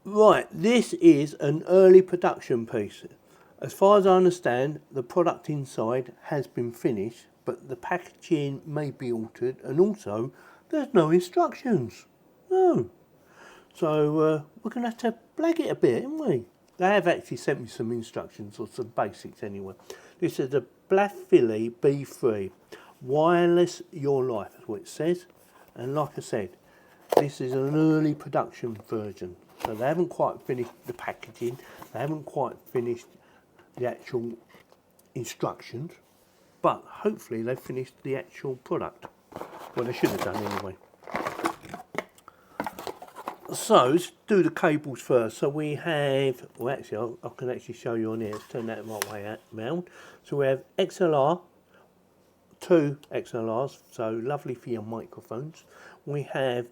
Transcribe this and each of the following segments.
Right, this is an early production piece. As far as I understand, the product inside has been finished, but the packaging may be altered, and also there's no instructions. No. So we're going to have to blag it a bit, aren't we? They have actually sent me some instructions, or some basics anyway. This is the Blafili B3, Wireless Your Life, that's what it says. And like I said, this is an early production version. So they haven't quite finished the packaging, they haven't quite finished the actual instructions, but hopefully they've finished the actual product. Well, they should have done anyway. So let's do the cables first. So we have, well actually I can actually show you on here, let's turn that right way round. So we have XLR, 2 XLRs, so lovely for your microphones. We have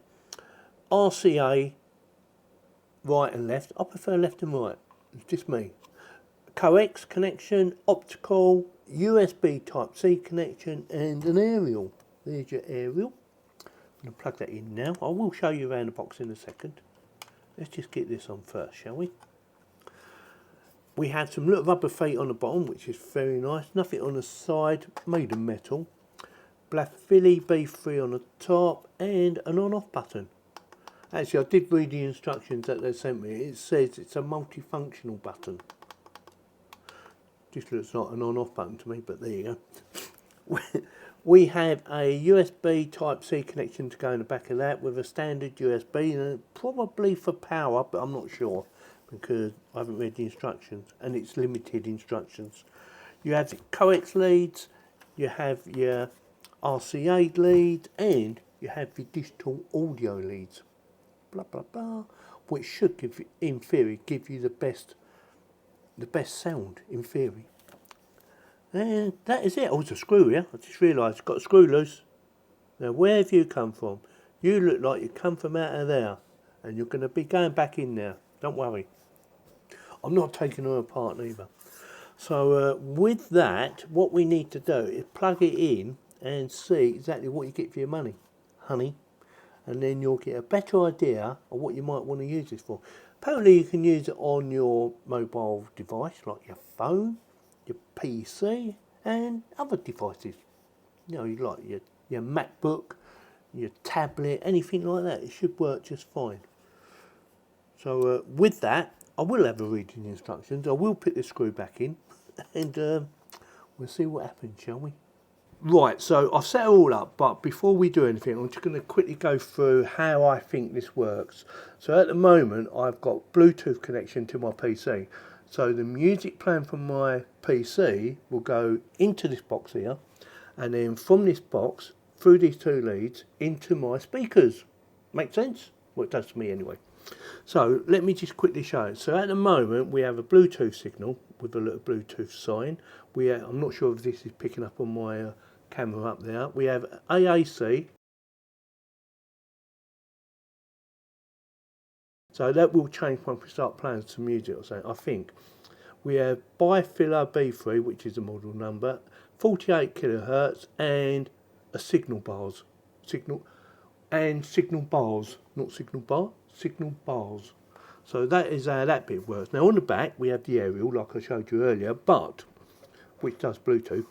RCA, right and left. I prefer left and right, it's just me. Coax connection, optical, USB type C connection, and an aerial. There's your aerial. I'm going to plug that in now. I will show you around the box in a second. Let's just get this on first, shall we? We have some little rubber feet on the bottom, which is very nice. Nothing on the side, made of metal. Blafili B3 on the top, and an on-off button. Actually, I did read the instructions that they sent me. It says it's a multifunctional button. Just looks like an on-off button to me, but there you go. We have a USB Type-C connection to go in the back of that with a standard USB, and probably for power, but I'm not sure because I haven't read the instructions, and it's limited instructions. You have the coax leads, you have your RCA leads, and you have your digital audio leads. Blah blah blah, which should give, in theory, give you the best sound in theory. And that is it. Oh, it's a screw here. I just realised I've got a screw loose. Now, where have you come from? You look like you come from out of there, and you're going to be going back in there. Don't worry. I'm not taking her apart either. So with that, what we need to do is plug it in and see exactly what you get for your money, honey. And then you'll get a better idea of what you might want to use this for. Apparently you can use it on your mobile device, like your phone, your PC, and other devices. You know, like your MacBook, your tablet, anything like that. It should work just fine. So with that, I will have a read in the instructions. I will put the screw back in, and we'll see what happens, shall we? Right, so I've set it all up, but before we do anything, I'm just going to quickly go through how I think this works. So at the moment, I've got Bluetooth connection to my PC. So the music playing from my PC will go into this box here, and then from this box, through these 2 leads, into my speakers. Make sense? Well, it does to me anyway. So let me just quickly show it. So at the moment, we have a Bluetooth signal with a little Bluetooth sign. I'm not sure if this is picking up on my camera up there. We have AAC, so that will change when we start playing some music or something, I think. We have Blafili B3, which is the model number, 48 kilohertz, and a signal bars, not signal bars. So that is how that bit works. Now on the back we have the aerial, like I showed you earlier, which does Bluetooth.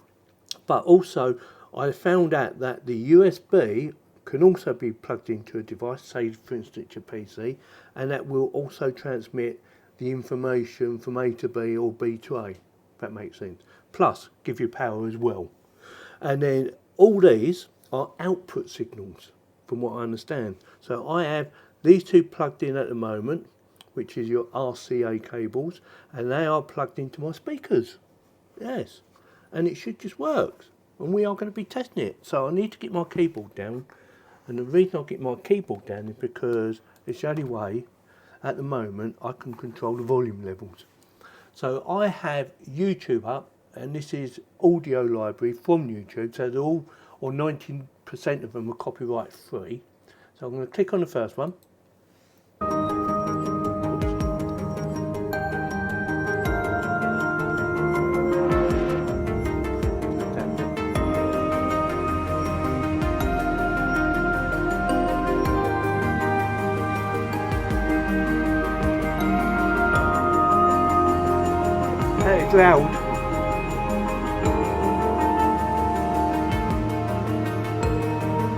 But also, I found out that the USB can also be plugged into a device, say for instance your PC, and that will also transmit the information from A to B or B to A, if that makes sense. Plus, give you power as well. And then all these are output signals, from what I understand. So I have these 2 plugged in at the moment, which is your RCA cables, and they are plugged into my speakers. Yes. And it should just work, and we are going to be testing it. So I need to get my keyboard down, and the reason I get my keyboard down is because it's the only way at the moment I can control the volume levels. So I have YouTube up, and this is audio library from YouTube, so they're all, or 90% of them are copyright free. So I'm going to click on the first one. Stroud.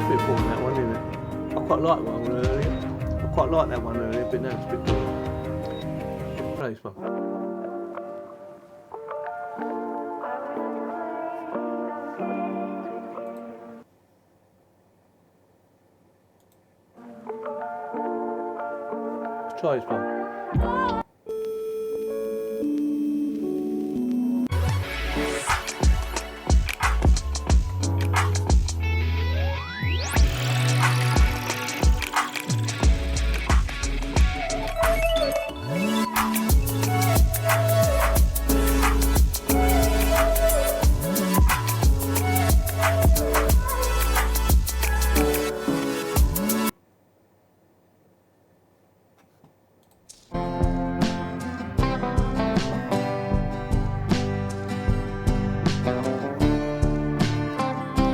Bit boring that one, isn't it? I quite like that one earlier. I quite like that one earlier, but now it's a bit boring. Play this one. Let's try this one.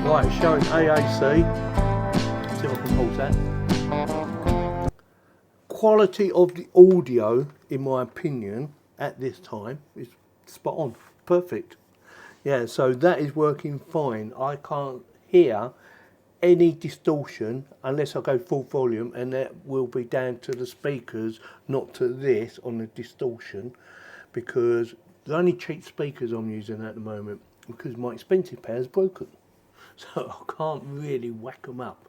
Right, it's showing AAC. See if I can pause that. Quality of the audio, in my opinion, at this time is spot on, perfect. Yeah, so that is working fine. I can't hear any distortion unless I go full volume, and that will be down to the speakers, not to this on the distortion, because the only cheap speakers I'm using at the moment, because my expensive pair is broken. So I can't really whack them up.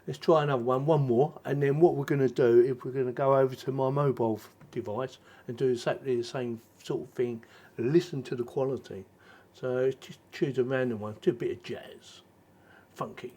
Let's try another one more, and then what we're going to do is we're going to go over to my mobile device and do exactly the same sort of thing, listen to the quality. So just choose a random one, do a bit of jazz, funky.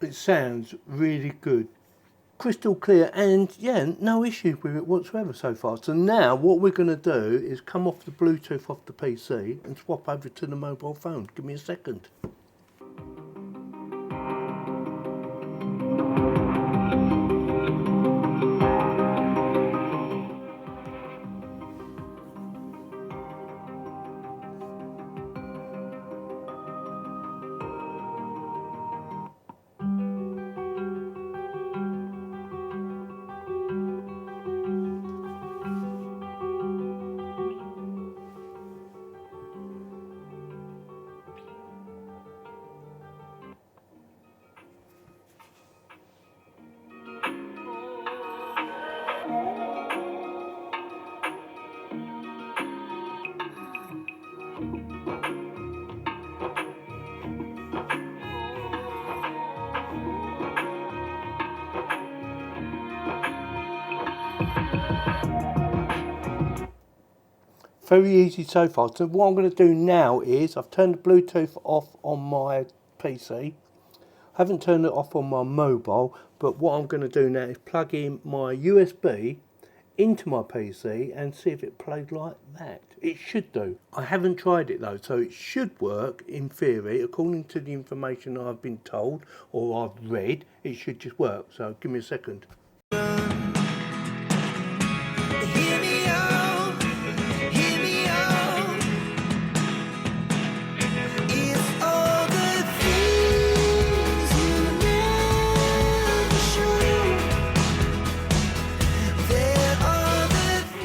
It sounds really good, crystal clear, and yeah, no issues with it whatsoever so far. So now what we're going to do is come off the Bluetooth off the PC and swap over to the mobile phone. Give me a second. Very easy so far. So what I'm going to do now is I've turned the Bluetooth off on my PC. I haven't turned it off on my mobile, but what I'm going to do now is plug in my USB into my PC and see if it plays like that. It should do. I haven't tried it though, so it should work in theory. According to the information I've been told or I've read, it should just work. So give me a second.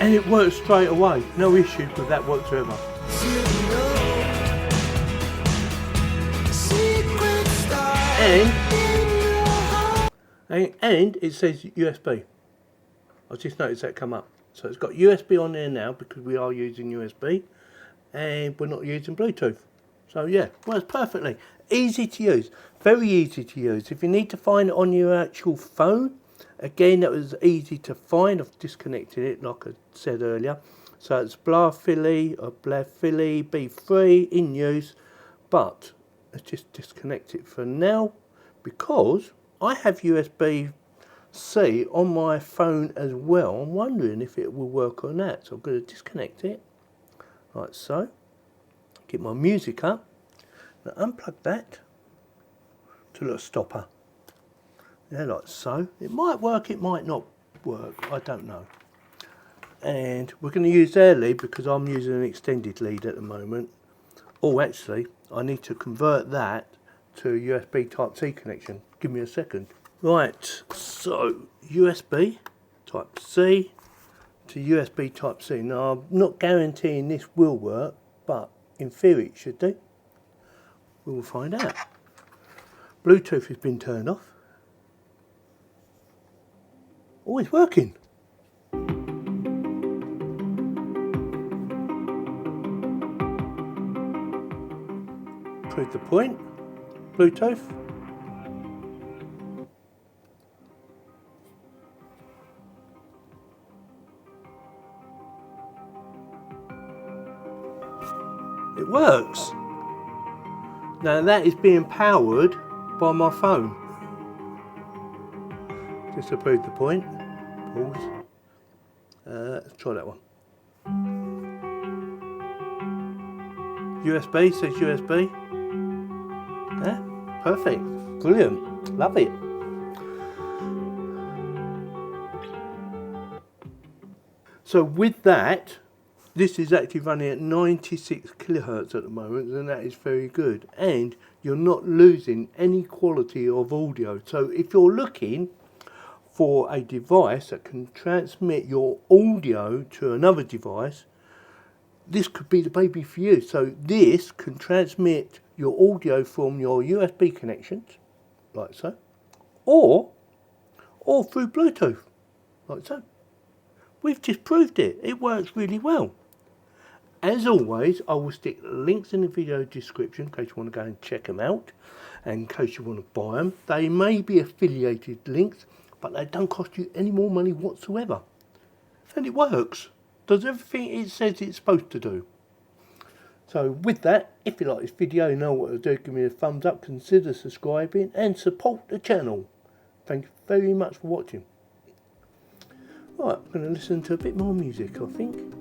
And it works straight away, no issues with that whatsoever. And it says USB. I just noticed that come up. So it's got USB on there now because we are using USB and we're not using Bluetooth. So yeah, works perfectly. Easy to use, very easy to use. If you need to find it on your actual phone, again, that was easy to find. I've disconnected it like I said earlier. So it's Blafili or Blafili B3 in use, but let's just disconnect it for now because I have USB-C on my phone as well. I'm wondering if it will work on that. So I'm going to disconnect it like so. Get my music up. Now unplug that to a little stopper. Yeah, like so. It might work, it might not work, I don't know. And we're going to use their lead because I'm using an extended lead at the moment. Oh, actually, I need to convert that to a USB Type-C connection. Give me a second. Right, so USB Type-C to USB Type-C. Now, I'm not guaranteeing this will work, but in theory it should do. We will find out. Bluetooth has been turned off. Oh, it's working. Prove the point. Bluetooth. It works. Now that is being powered by my phone. Just to prove the point. Pause. Let's try that one. USB says USB. Yeah, perfect. Brilliant. Love it. So with that, this is actually running at 96 kilohertz at the moment, and that is very good. And you're not losing any quality of audio. So if you're looking for a device that can transmit your audio to another device, this could be the baby for you. So this can transmit your audio from your USB connections, like so, or through Bluetooth, like so. We've just proved it. It works really well. As always, I will stick links in the video description in case you want to go and check them out, and in case you want to buy them. They may be affiliated links, but they don't cost you any more money whatsoever. And it works. Does everything it says it's supposed to do. So with that, if you like this video, you know what to do. Give me a thumbs up, consider subscribing and support the channel. Thank you very much for watching. Right, I'm going to listen to a bit more music, I think.